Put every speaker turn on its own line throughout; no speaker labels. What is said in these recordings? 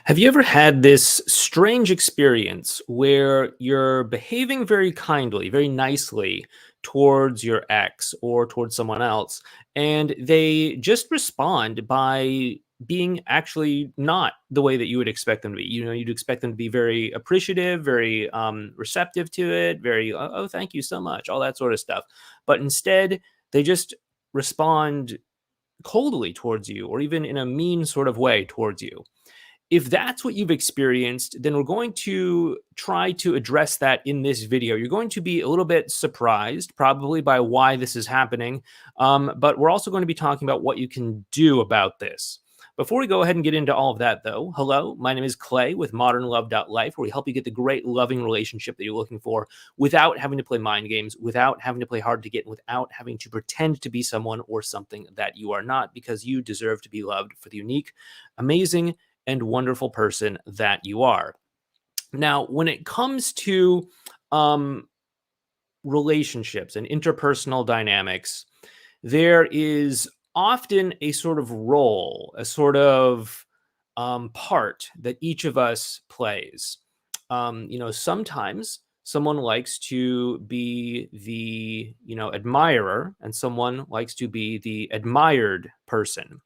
Have you ever had this strange experience where you're behaving very kindly, very nicely towards your ex or towards someone else, and they just respond by being actually not the way that you would expect them to be? You'd expect them to be very appreciative, very receptive to it, very, oh, thank you so much, all that sort of stuff. But instead, they just respond coldly towards you or even in a mean sort of way towards you. If that's what you've experienced, then we're going to try to address that in this video. You're going to be a little bit surprised, probably, by why this is happening, but we're also going to be talking about what you can do about this. Before we go ahead and get into all of that, though, hello, my name is Clay with modernlove.life, where we help you get the great loving relationship that you're looking for without having to play mind games, without having to play hard to get, and without having to pretend to be someone or something that you are not, because you deserve to be loved for the unique, amazing, and wonderful person that you are. Now, when it comes to um, relationships and interpersonal dynamics, there is often a sort of role, a sort of part that each of us plays. Sometimes someone likes to be the, admirer, and someone likes to be the admired person.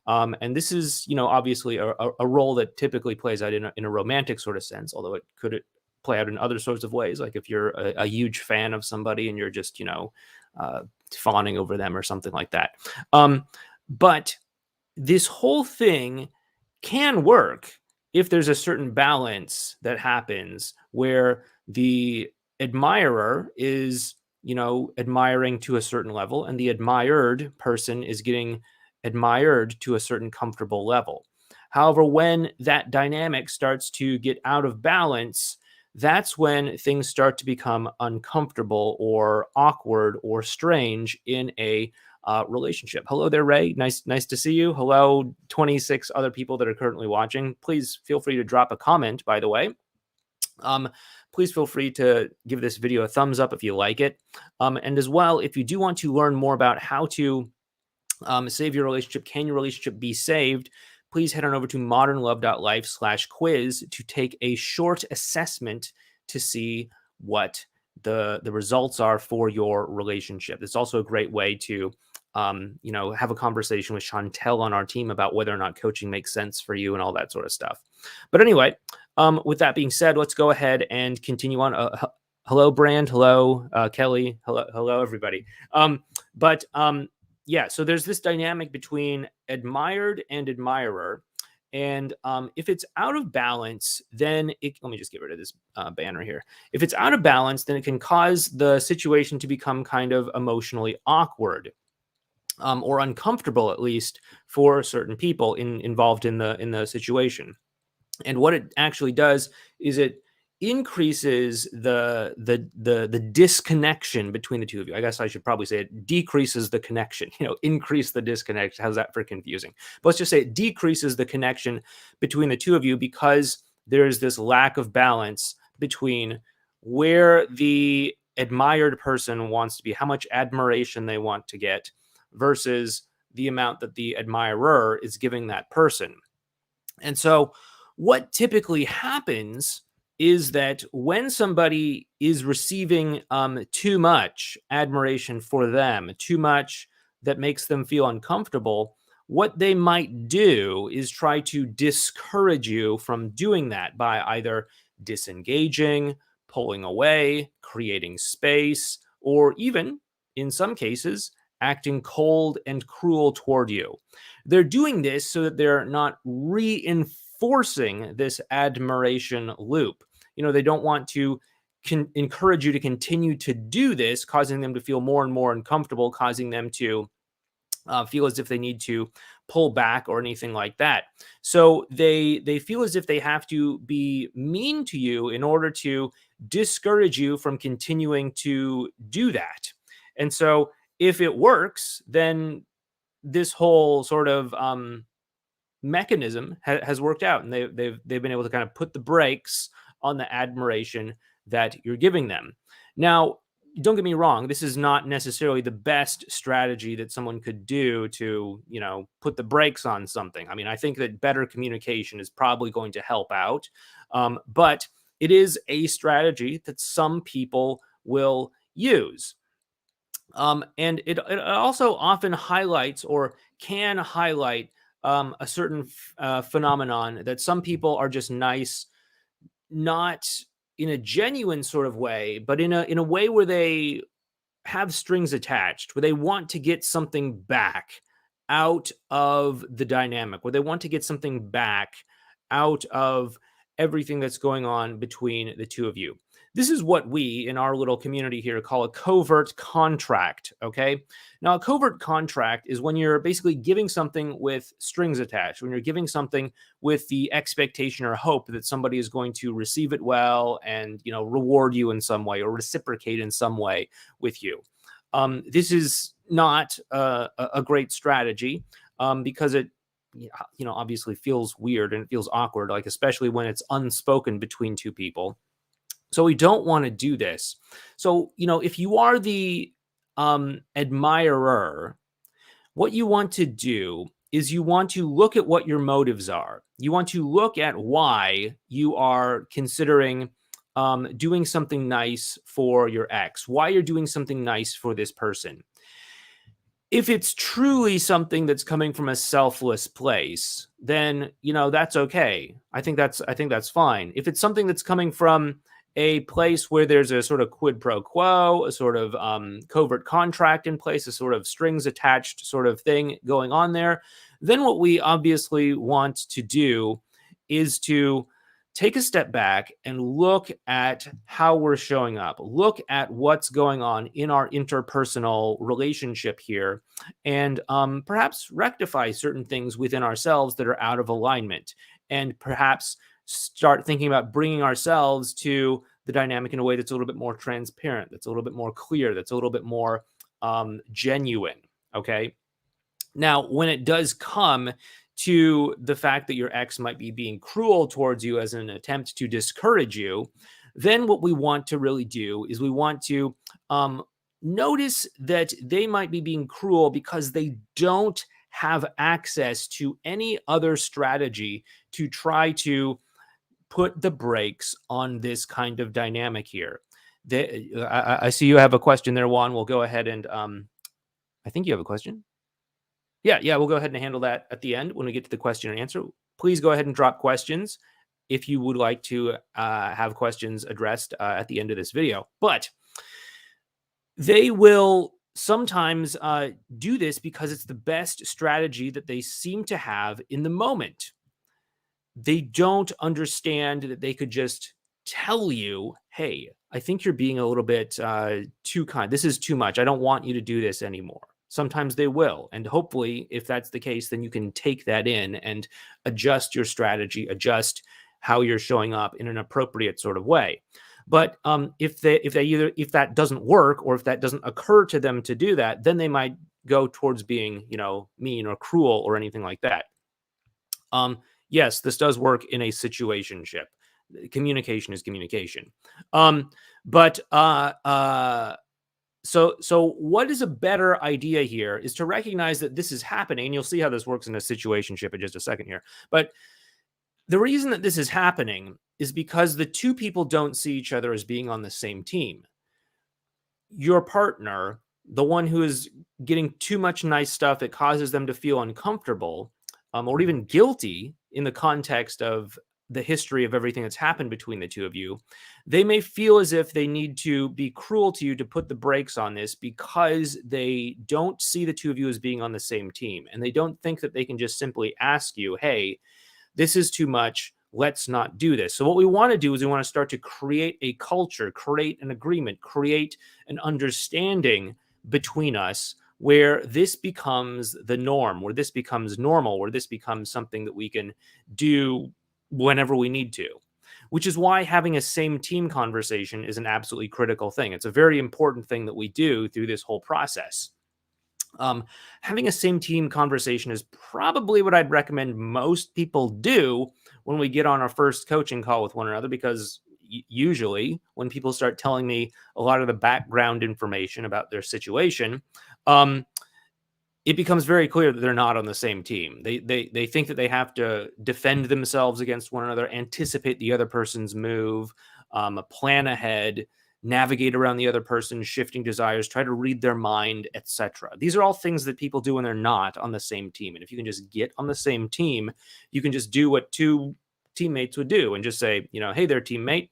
And this is, obviously a role that typically plays out in a romantic sort of sense, although it could play out in other sorts of ways. Like if you're a huge fan of somebody and you're just, uh, fawning over them or something like that. But this whole thing can work if there's a certain balance that happens where the admirer is, admiring to a certain level, and the admired person is getting admired to a certain comfortable level. However, when that dynamic starts to get out of balance, that's when things start to become uncomfortable or awkward or strange in a relationship. Hello there, Ray. Nice to see you. Hello, 26 other people that are currently watching. Please feel free to drop a comment, by the way. Um, please feel free to give this video a thumbs up if you like it. And as well, if you do want to learn more about how to save your relationship, can your relationship be saved, please head on over to modernlove.life/quiz to take a short assessment to see what the results are for your relationship. It's also a great way to have a conversation with Chantel on our team about whether or not coaching makes sense for you and all that sort of stuff. But anyway, with that being said, let's go ahead and continue on. Hello, Brand. Hello, Kelly. Hello, everybody. Yeah, so there's this dynamic between admired and admirer. And if it's out of balance, then let me just get rid of this banner here. If it's out of balance, then it can cause the situation to become kind of emotionally awkward, or uncomfortable, at least for certain people involved in the situation. And what it actually does is it increases the disconnection between the two of you. I guess I should probably say it decreases the connection. Increase the disconnect. How's that for confusing? But let's just say it decreases the connection between the two of you because there's this lack of balance between where the admired person wants to be, how much admiration they want to get, versus the amount that the admirer is giving that person. And so what typically happens is that when somebody is receiving too much admiration for them, too much that makes them feel uncomfortable, what they might do is try to discourage you from doing that by either disengaging, pulling away, creating space, or even, in some cases, acting cold and cruel toward you. They're doing this so that they're not reinforcing this admiration loop. They don't want to encourage you to continue to do this, causing them to feel more and more uncomfortable, causing them to feel as if they need to pull back or anything like that. So they feel as if they have to be mean to you in order to discourage you from continuing to do that. And so if it works, then this whole sort of mechanism has worked out, and they've been able to kind of put the brakes on the admiration that you're giving them. Now, don't get me wrong, this is not necessarily the best strategy that someone could do to, put the brakes on something. I mean, I think that better communication is probably going to help out. But it is a strategy that some people will use. And it also often highlights or can highlight a certain phenomenon that some people are just nice, not in a genuine sort of way, but in a way where they have strings attached, where they want to get something back out of the dynamic, where they want to get something back out of everything that's going on between the two of you. This is what we in our little community here call a covert contract. Okay. Now, a covert contract is when you're basically giving something with strings attached, when you're giving something with the expectation or hope that somebody is going to receive it well and, reward you in some way or reciprocate in some way with you. This is not a great strategy because it, obviously feels weird and it feels awkward, like especially when it's unspoken between two people. So we don't want to do this. So, if you are the admirer, what you want to do is you want to look at what your motives are. You want to look at why you are considering doing something nice for your ex, why you're doing something nice for this person. If it's truly something that's coming from a selfless place, then, that's okay. I think that's fine. If it's something that's coming from a place where there's a sort of quid pro quo, a sort of covert contract in place, a sort of strings attached sort of thing going on there, then what we obviously want to do is to take a step back and look at how we're showing up, look at what's going on in our interpersonal relationship here, and perhaps rectify certain things within ourselves that are out of alignment, and perhaps start thinking about bringing ourselves to the dynamic in a way that's a little bit more transparent, that's a little bit more clear, that's a little bit more genuine. Okay. Now, when it does come to the fact that your ex might be being cruel towards you as an attempt to discourage you, then what we want to really do is we want to notice that they might be being cruel because they don't have access to any other strategy to try to put the brakes on this kind of dynamic here. I see you have a question there, Juan. We'll go ahead and I think you have a question. Yeah, we'll go ahead and handle that at the end when we get to the question and answer. Please go ahead and drop questions if you would like to have questions addressed at the end of this video. But they will sometimes do this because it's the best strategy that they seem to have in the moment. They don't understand that they could just tell you, hey, I think you're being a little bit too kind. This is too much. I don't want you to do this anymore. Sometimes they will. And hopefully, if that's the case, then you can take that in and adjust your strategy, adjust how you're showing up in an appropriate sort of way. But if that doesn't work, or if that doesn't occur to them to do that, then they might go towards being, mean or cruel or anything like that. Yes, this does work in a situationship. Communication is communication. So what is a better idea here is to recognize that this is happening, and you'll see how this works in a situationship in just a second here. But the reason that this is happening is because the two people don't see each other as being on the same team. Your partner, the one who is getting too much nice stuff that causes them to feel uncomfortable, or even guilty in the context of the history of everything that's happened between the two of you, they may feel as if they need to be cruel to you to put the brakes on this because they don't see the two of you as being on the same team. And they don't think that they can just simply ask you, hey, this is too much. Let's not do this. So what we want to do is we want to start to create a culture, create an agreement, create an understanding between us where this becomes the norm, where this becomes normal, where this becomes something that we can do whenever we need to, which is why having a same team conversation is an absolutely critical thing. It's a very important thing that we do through this whole process. Having a same team conversation is probably what I'd recommend most people do when we get on our first coaching call with one another, because usually when people start telling me a lot of the background information about their situation, um, it becomes very clear that they're not on the same team. They think that they have to defend themselves against one another, anticipate the other person's move, plan ahead, navigate around the other person's shifting desires, try to read their mind, etc. These are all things that people do when they're not on the same team. And if you can just get on the same team, you can just do what two teammates would do and just say, hey there, teammate,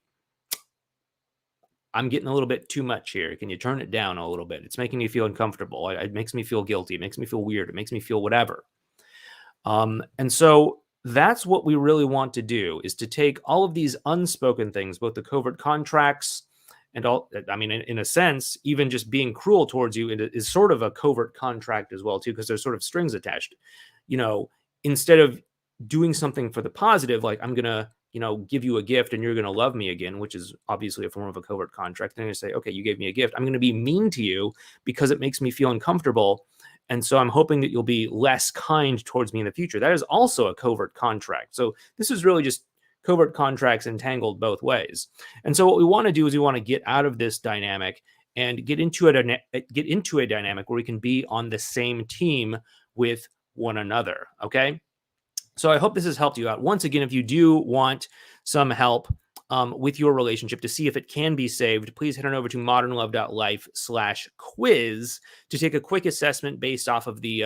I'm getting a little bit too much here. Can you turn it down a little bit? It's making me feel uncomfortable. It makes me feel guilty. It makes me feel weird. It makes me feel whatever. And so that's what we really want to do, is to take all of these unspoken things, both the covert contracts and all, I mean, in a sense, even just being cruel towards you is sort of a covert contract as well, too, because there's sort of strings attached. Instead of doing something for the positive, like I'm going to, give you a gift and you're going to love me again, which is obviously a form of a covert contract. Then you say, okay, you gave me a gift. I'm going to be mean to you because it makes me feel uncomfortable. And so I'm hoping that you'll be less kind towards me in the future. That is also a covert contract. So this is really just covert contracts entangled both ways. And so what we want to do is we want to get out of this dynamic and get into a dynamic where we can be on the same team with one another. Okay. So I hope this has helped you out. Once again, if you do want some help with your relationship to see if it can be saved, please head on over to modernlove.life/quiz to take a quick assessment based off of the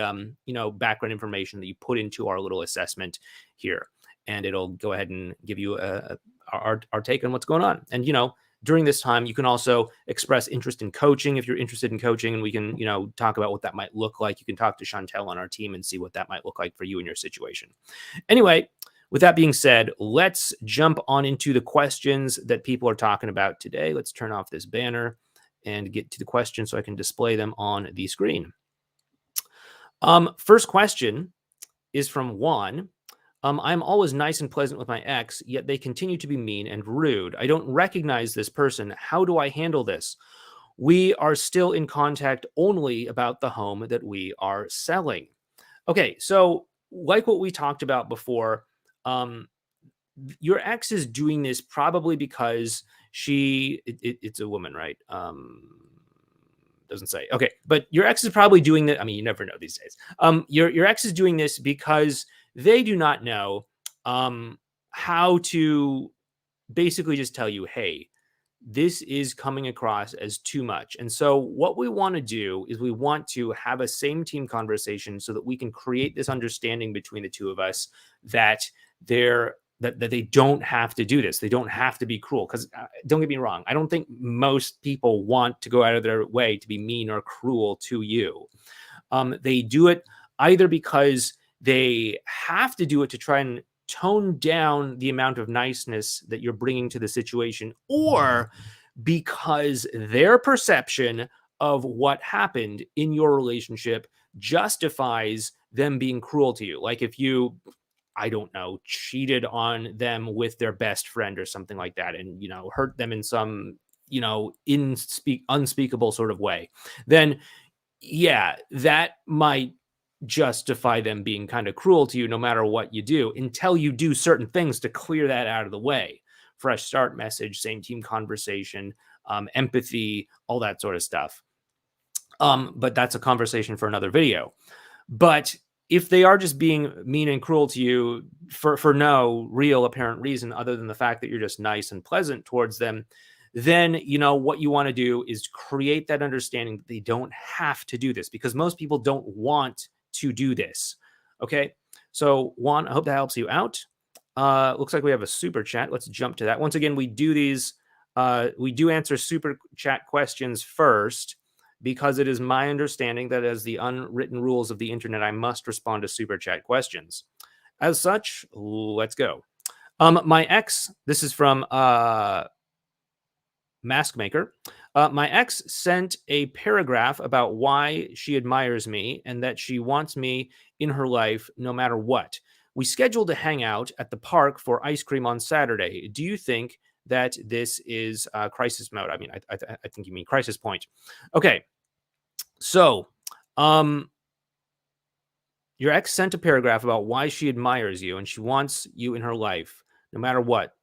background information that you put into our little assessment here. And it'll go ahead and give you our take on what's going on. And, during this time, you can also express interest in coaching if you're interested in coaching, and we can, talk about what that might look like. You can talk to Chantel on our team and see what that might look like for you in your situation. Anyway, with that being said, let's jump on into the questions that people are talking about today. Let's turn off this banner and get to the questions so I can display them on the screen. First question is from Juan. I'm always nice and pleasant with my ex, yet they continue to be mean and rude. I don't recognize this person. How do I handle this? We are still in contact only about the home that we are selling. Okay, so like what we talked about before, your ex is doing this probably because it's a woman, right? Doesn't say. Okay, but your ex is probably doing that. I mean, you never know these days. Your ex is doing this because they do not know how to basically just tell you, hey, this is coming across as too much. And so what we want to do is we want to have a same team conversation so that we can create this understanding between the two of us that they don't have to do this. They don't have to be cruel. Because don't get me wrong, I don't think most people want to go out of their way to be mean or cruel to you. They do it either because they have to do it to try and tone down the amount of niceness that you're bringing to the situation, or because their perception of what happened in your relationship justifies them being cruel to you. Like if you, I don't know, cheated on them with their best friend or something like that, and, hurt them in some, unspeakable sort of way, then yeah, that might justify them being kind of cruel to you no matter what you do, until you do certain things to clear that out of the way. Fresh start message, same team conversation, empathy, all that sort of stuff. But that's a conversation for another video. But if they are just being mean and cruel to you for no real apparent reason other than the fact that you're just nice and pleasant towards them, then, what you want to do is create that understanding that they don't have to do this, because most people don't want to do this. Okay. So Juan, I hope that helps you out. Looks like we have a super chat. Let's jump to that. Once again, we do answer super chat questions first, because it is my understanding that as the unwritten rules of the internet, I must respond to super chat questions. As such, let's go. My ex, this is from Mask Maker. My ex sent a paragraph about why she admires me and that she wants me in her life no matter what. We scheduled to hang out at the park for ice cream on Saturday. Do you think that this is crisis mode? I mean, I think you mean crisis point. Okay. So, your ex sent a paragraph about why she admires you and she wants you in her life no matter what.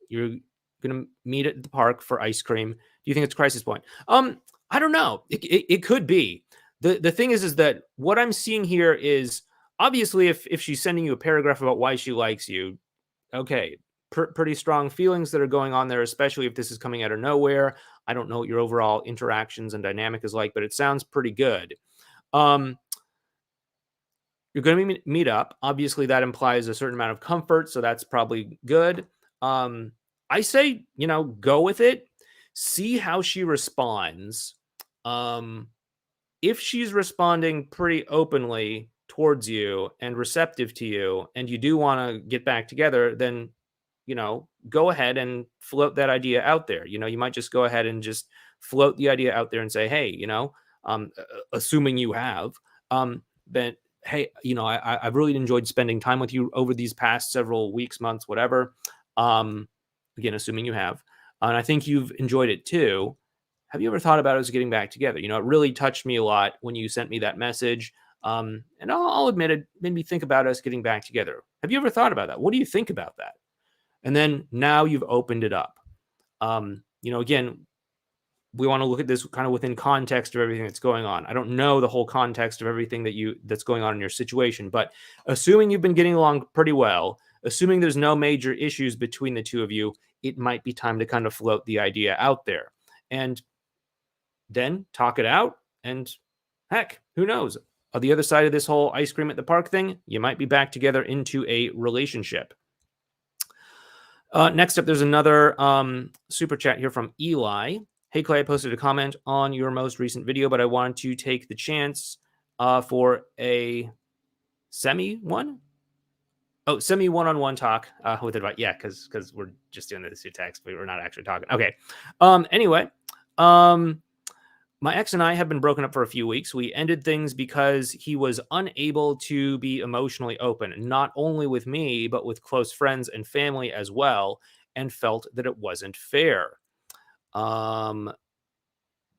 gonna meet at the park for ice cream. Do you think it's a crisis point? I don't know. It could be. The thing is that what I'm seeing here is obviously if she's sending you a paragraph about why she likes you, okay, pretty strong feelings that are going on there, especially if this is coming out of nowhere. I don't know what your overall interactions and dynamic is like, but it sounds pretty good. Um, you're going to meet up. Obviously, that implies a certain amount of comfort, so that's probably good. I say, go with it. See how she responds. If she's responding pretty openly towards you and receptive to you, and you do want to get back together, then go ahead and float that idea out there. You might just go ahead and just float the idea out there and say, hey, assuming you have, then hey, I've really enjoyed spending time with you over these past several weeks, months, whatever. Again, assuming you have, and I think you've enjoyed it too. Have you ever thought about us getting back together? It really touched me a lot when you sent me that message. And I'll admit it made me think about us getting back together. Have you ever thought about that? What do you think about that? And then now you've opened it up. Again, we want to look at this kind of within context of everything that's going on. I don't know the whole context of everything that's going on in your situation, but assuming you've been getting along pretty well, assuming there's no major issues between the two of you, it might be time to kind of float the idea out there and then talk it out. And heck, who knows? On the other side of this whole ice cream at the park thing, you might be back together into a relationship. Next up, there's another super chat here from Eli. Hey, Clay, I posted a comment on your most recent video, but I wanted to take the chance for a semi one-on-one talk with advice. Yeah, because we're just doing this through text, but we're not actually talking. Okay. Anyway, my ex and I have been broken up for a few weeks. We ended things because he was unable to be emotionally open, not only with me, but with close friends and family as well, and felt that it wasn't fair. To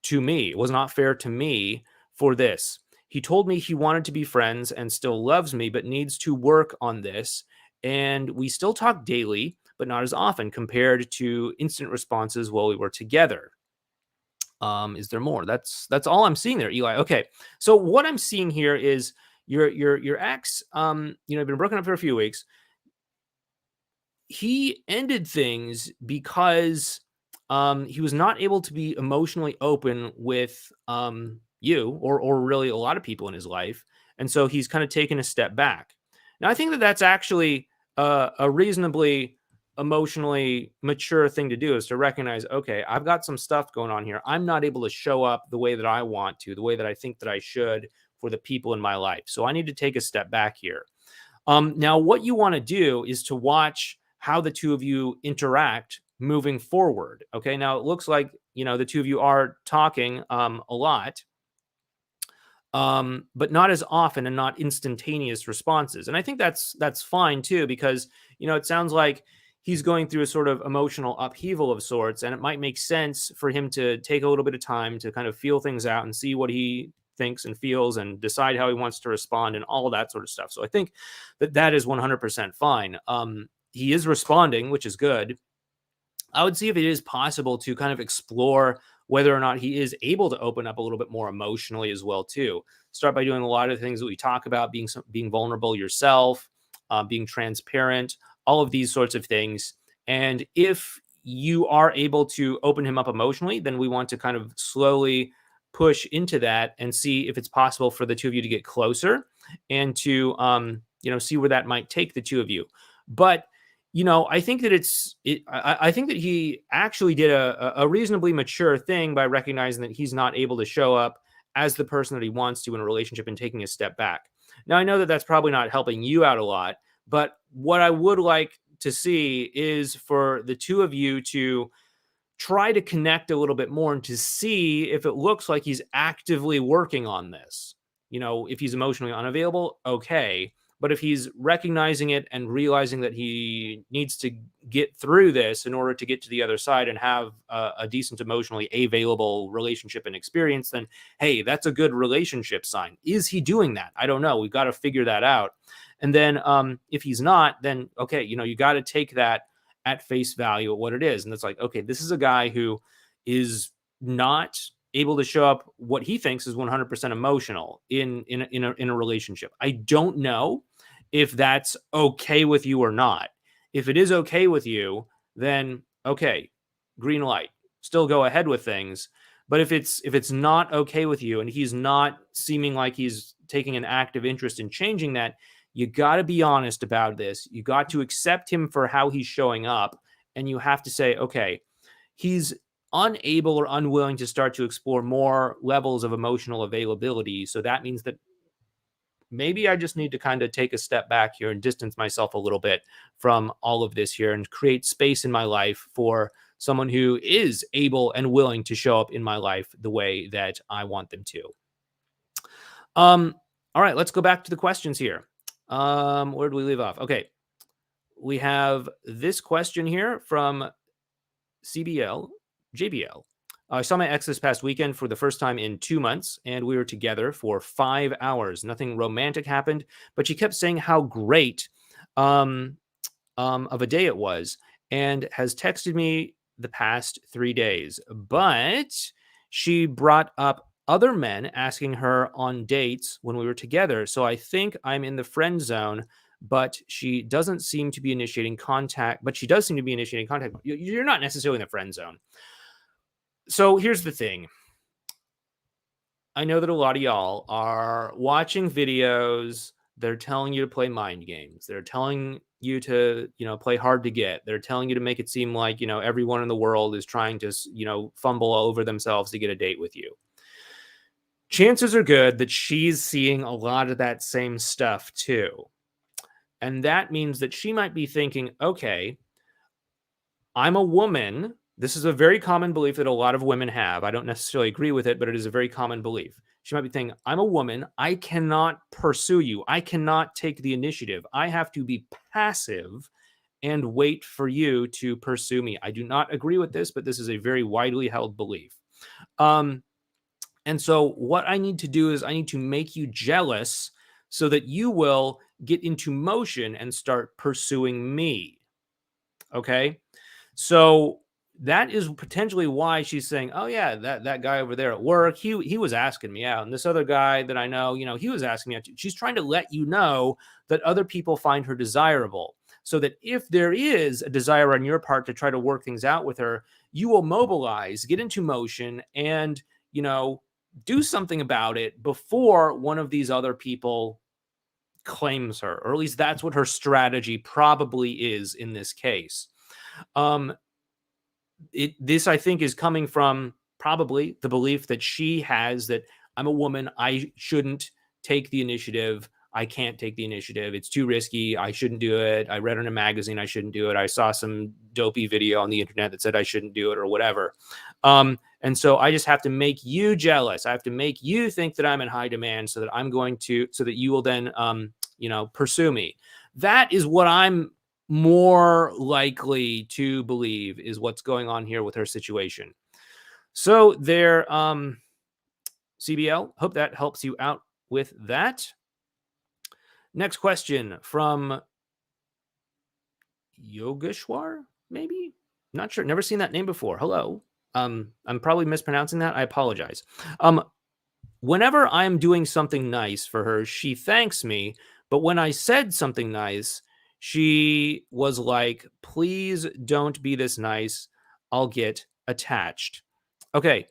me, it was not fair to me for this. He told me he wanted to be friends and still loves me, but needs to work on this. And we still talk daily, but not as often compared to instant responses while we were together. Is there more? That's all I'm seeing there, Eli. Okay. So what I'm seeing here is your ex, been broken up for a few weeks. He ended things because he was not able to be emotionally open with you or really a lot of people in his life. And so he's kind of taken a step back. Now, I think that that's actually a reasonably emotionally mature thing to do, is to recognize, okay, I've got some stuff going on here. I'm not able to show up the way that I want to, the way that I think that I should for the people in my life. So I need to take a step back here. Now, what you want to do is to watch how the two of you interact moving forward. Okay. Now it looks like, the two of you are talking a lot, but not as often and not instantaneous responses. And I think that's fine too, because, it sounds like he's going through a sort of emotional upheaval of sorts, and it might make sense for him to take a little bit of time to kind of feel things out and see what he thinks and feels and decide how he wants to respond and all that sort of stuff. So I think that is 100% fine. He is responding, which is good. I would see if it is possible to kind of explore whether or not he is able to open up a little bit more emotionally as well too. Start by doing a lot of the things that we talk about, being vulnerable yourself, being transparent, all of these sorts of things. And if you are able to open him up emotionally, then we want to kind of slowly push into that and see if it's possible for the two of you to get closer and to, see where that might take the two of you. But I think that I think that he actually did a reasonably mature thing by recognizing that he's not able to show up as the person that he wants to in a relationship and taking a step back. Now, I know that that's probably not helping you out a lot, but what I would like to see is for the two of you to try to connect a little bit more and to see if it looks like he's actively working on this. If he's emotionally unavailable, okay. But if he's recognizing it and realizing that he needs to get through this in order to get to the other side and have a decent emotionally available relationship and experience, then, hey, that's a good relationship sign. Is he doing that? I don't know. We've got to figure that out. And then if he's not, then, okay, you got to take that at face value at what it is. And it's like, okay, this is a guy who is not able to show up what he thinks is 100% emotional in a relationship. I don't know if that's okay with you or not. If it is okay with you, then okay, green light. Still go ahead with things. But if it's not okay with you and he's not seeming like he's taking an active interest in changing that, you got to be honest about this. You got to accept him for how he's showing up, and you have to say, okay, he's unable or unwilling to start to explore more levels of emotional availability. So that means that maybe I just need to kind of take a step back here and distance myself a little bit from all of this here and create space in my life for someone who is able and willing to show up in my life the way that I want them to. All right, let's go back to the questions here. Where do we leave off? Okay. We have this question here from JBL. I saw my ex this past weekend for the first time in 2 months, and we were together for 5 hours. Nothing romantic happened, but she kept saying how great of a day it was, and has texted me the past 3 days. But she brought up other men asking her on dates when we were together. So I think I'm in the friend zone, but she doesn't seem to be initiating contact. But she does seem to be initiating contact. You're not necessarily in the friend zone. So here's the thing. I know that a lot of y'all are watching videos. They're telling you to play mind games. They're telling you to, play hard to get. They're telling you to make it seem like, everyone in the world is trying to, fumble over themselves to get a date with you. Chances are good that she's seeing a lot of that same stuff too. And that means that she might be thinking, okay, I'm a woman. This is a very common belief that a lot of women have. I don't necessarily agree with it, but it is a very common belief. She might be thinking, I'm a woman. I cannot pursue you. I cannot take the initiative. I have to be passive and wait for you to pursue me. I do not agree with this, but this is a very widely held belief. And so what I need to do is I need to make you jealous so that you will get into motion and start pursuing me. Okay? So that is potentially why she's saying, oh yeah, that guy over there at work, he was asking me out. And this other guy that I know, he was asking me out. She's trying to let you know that other people find her desirable, so that if there is a desire on your part to try to work things out with her, you will mobilize, get into motion, and, do something about it before one of these other people claims her, or at least that's what her strategy probably is in this case. This, I think, is coming from probably the belief that she has that I'm a woman. I shouldn't take the initiative. I can't take the initiative. It's too risky. I shouldn't do it. I read in a magazine I shouldn't do it. I saw some dopey video on the internet that said I shouldn't do it or whatever. And so I just have to make you jealous. I have to make you think that I'm in high demand so that you will then, pursue me. That is what I'm more likely to believe is what's going on here with her situation. So there, CBL, hope that helps you out with that. Next question from Yogeshwar, maybe? Not sure. Never seen that name before. Hello. I'm probably mispronouncing that. I apologize. Whenever I'm doing something nice for her, she thanks me. But when I said something nice, she was like, please don't be this nice. I'll get attached. Okay.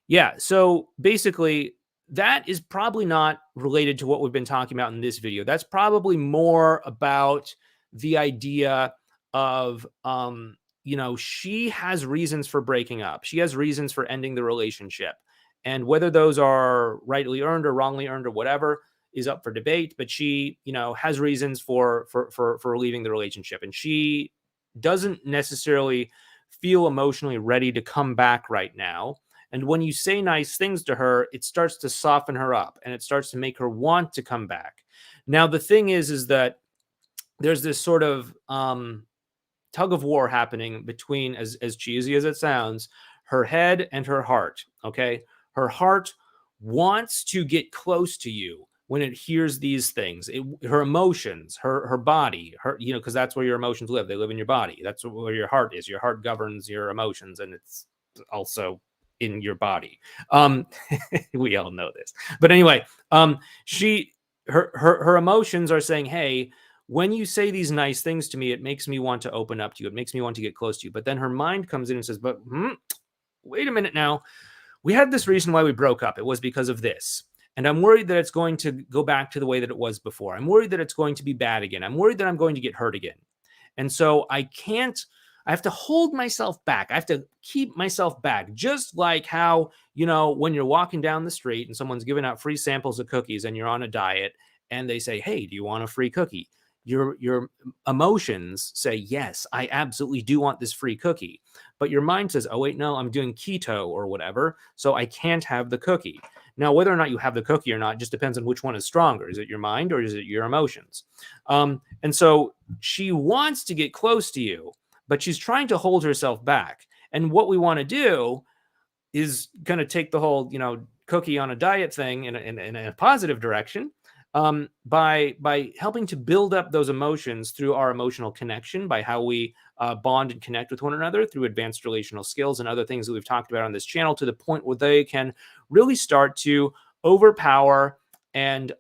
Yeah. So basically, that is probably not related to what we've been talking about in this video. That's probably more about the idea of, she has reasons for breaking up. She has reasons for ending the relationship. And whether those are rightly earned or wrongly earned or whatever is up for debate. But she, has reasons for leaving the relationship. And she doesn't necessarily feel emotionally ready to come back right now. And when you say nice things to her, it starts to soften her up and it starts to make her want to come back. Now, the thing is that there's this sort of tug of war happening between, as cheesy as it sounds, her head and her heart. Okay. Her heart wants to get close to you, when it hears these things, her emotions, her body, her, because that's where your emotions live. They live in your body. That's where your heart is. Your heart governs your emotions, and it's also in your body. Um, we all know this, but anyway, she her emotions are saying, "Hey, when you say these nice things to me, it makes me want to open up to you. It makes me want to get close to you." But then her mind comes in and says, "But wait a minute now. We had this reason why we broke up. It was because of this. And I'm worried that it's going to go back to the way that it was before. I'm worried that it's going to be bad again. I'm worried that I'm going to get hurt again. And so I have to hold myself back. I have to keep myself back. Just like how, when you're walking down the street and someone's giving out free samples of cookies and you're on a diet and they say, "Hey, do you want a free cookie?" Your emotions say, "Yes, I absolutely do want this free cookie." But your mind says, "Oh, wait, no, I'm doing keto or whatever, so I can't have the cookie." Now, whether or not you have the cookie or not just depends on which one is stronger. Is it your mind or is it your emotions? And so she wants to get close to you, but she's trying to hold herself back. And what we want to do is kind of take the whole, cookie on a diet thing in a positive direction, by helping to build up those emotions through our emotional connection, by how we bond and connect with one another through advanced relational skills and other things that we've talked about on this channel, to the point where they can really start to overpower and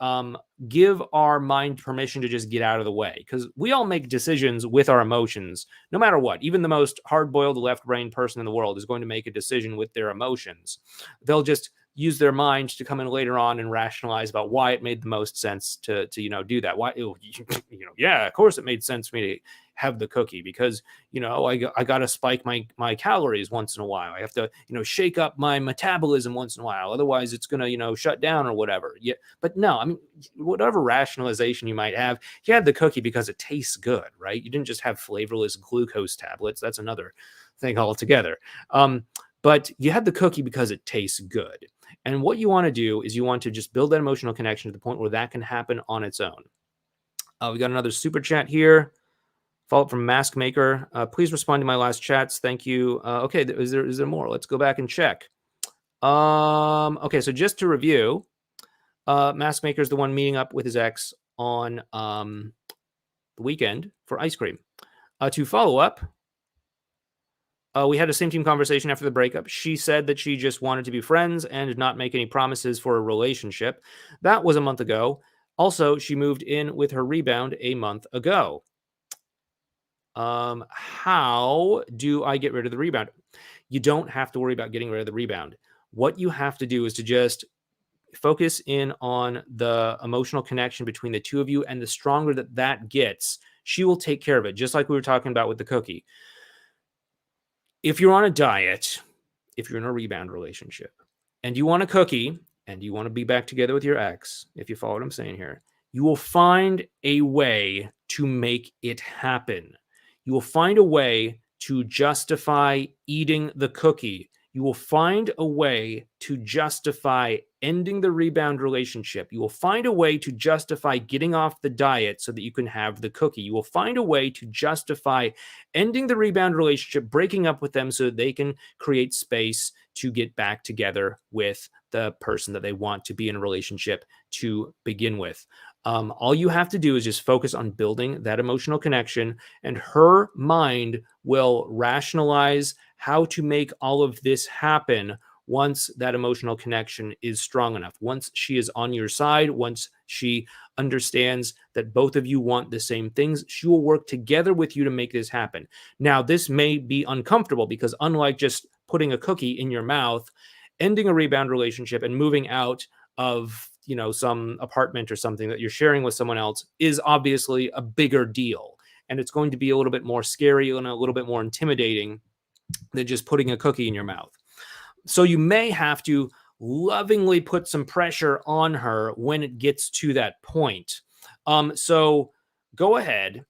give our mind permission to just get out of the way. Because we all make decisions with our emotions, no matter what. Even the most hard-boiled left-brained person in the world is going to make a decision with their emotions. They'll just use their mind to come in later on and rationalize about why it made the most sense to do that. Why, yeah, of course it made sense for me to have the cookie because, I got to spike my calories once in a while. I have to, shake up my metabolism once in a while. Otherwise it's going to, shut down or whatever. Yeah. But no, I mean, whatever rationalization you might have, you had the cookie because it tastes good, right? You didn't just have flavorless glucose tablets. That's another thing altogether. But you had the cookie because it tastes good. And what you want to do is you want to just build that emotional connection to the point where that can happen on its own. We got another super chat here. Follow up from Mask Maker. Please respond to my last chats. Thank you. Okay, is there more? Let's go back and check. Okay, so just to review, Mask Maker is the one meeting up with his ex on the weekend for ice cream. To follow up, we had a same team conversation after the breakup. She said that she just wanted to be friends and did not make any promises for a relationship. That was a month ago. Also, she moved in with her rebound a month ago. How do I get rid of the rebound? You don't have to worry about getting rid of the rebound. What you have to do is to just focus in on the emotional connection between the two of you, and the stronger that gets, she will take care of it, just like we were talking about with the cookie. If you're on a diet, if you're in a rebound relationship, and you want a cookie, and you want to be back together with your ex, if you follow what I'm saying here, you will find a way to make it happen. You will find a way to justify eating the cookie. You will find a way to justify ending the rebound relationship. You will find a way to justify getting off the diet so that you can have the cookie. You will find a way to justify ending the rebound relationship, breaking up with them so that they can create space to get back together with the person that they want to be in a relationship to begin with. All you have to do is just focus on building that emotional connection, and her mind will rationalize how to make all of this happen once that emotional connection is strong enough. Once she is on your side, once she understands that both of you want the same things, she will work together with you to make this happen. Now, this may be uncomfortable because unlike just putting a cookie in your mouth, ending a rebound relationship and moving out of some apartment or something that you're sharing with someone else is obviously a bigger deal. And it's going to be a little bit more scary and a little bit more intimidating than just putting a cookie in your mouth. So you may have to lovingly put some pressure on her when it gets to that point. So go ahead,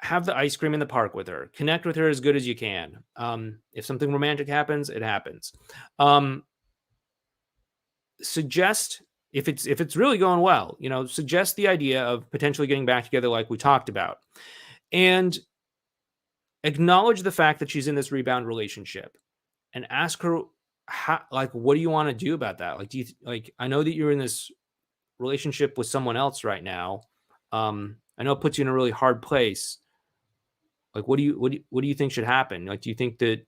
have the ice cream in the park with her, connect with her as good as you can. If something romantic happens, it happens. Suggest, if it's really going well, suggest the idea of potentially getting back together like we talked about, and acknowledge the fact that she's in this rebound relationship, and ask her, what do you want to do about that? Like, do you I know that you're in this relationship with someone else right now, I know it puts you in a really hard place. Like, what do you think should happen? Like, do you think that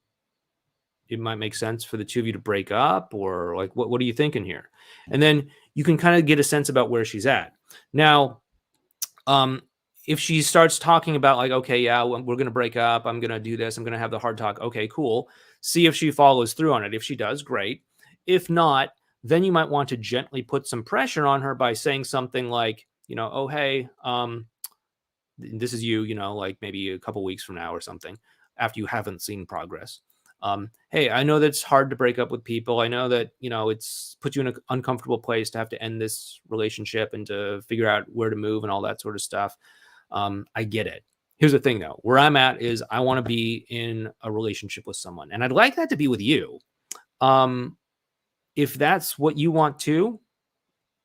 it might make sense for the two of you to break up, or like, what are you thinking here? And then you can kind of get a sense about where she's at. Now, um, if she starts talking about like, okay, yeah, we're gonna break up, I'm gonna do this, I'm gonna have the hard talk. Okay, cool. See if she follows through on it. If she does, great. If not, then you might want to gently put some pressure on her by saying something like, oh hey, this is you, like maybe a couple weeks from now or something, after you haven't seen progress. Hey, I know that it's hard to break up with people. I know that, it's put you in an uncomfortable place to have to end this relationship and to figure out where to move and all that sort of stuff. I get it. Here's the thing though, where I'm at is I want to be in a relationship with someone, and I'd like that to be with you. If that's what you want to,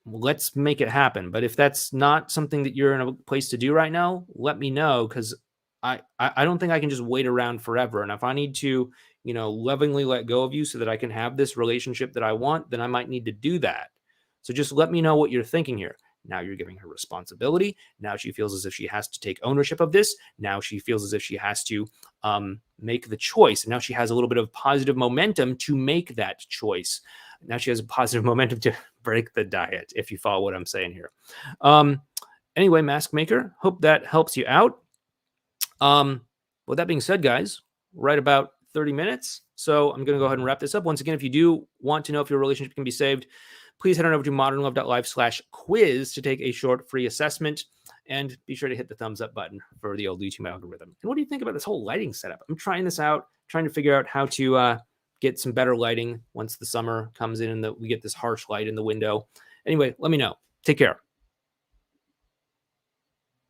let's make it happen. But if that's not something that you're in a place to do right now, let me know, because I don't think I can just wait around forever. And if I need to, lovingly let go of you so that I can have this relationship that I want, then I might need to do that. So just let me know what you're thinking here. Now you're giving her responsibility. Now she feels as if she has to take ownership of this. Now she feels as if she has to make the choice. And now she has a little bit of positive momentum to make that choice. Now she has a positive momentum to break the diet, if you follow what I'm saying here. Anyway, Mask Maker, hope that helps you out. With that being said, guys, right about 30 minutes. So I'm going to go ahead and wrap this up. Once again, if you do want to know if your relationship can be saved, please head on over to modernlove.live/quiz to take a short free assessment, and be sure to hit the thumbs up button for the old YouTube algorithm. And what do you think about this whole lighting setup? I'm trying this out, trying to figure out how to get some better lighting once the summer comes in and we get this harsh light in the window. Anyway, let me know. Take care.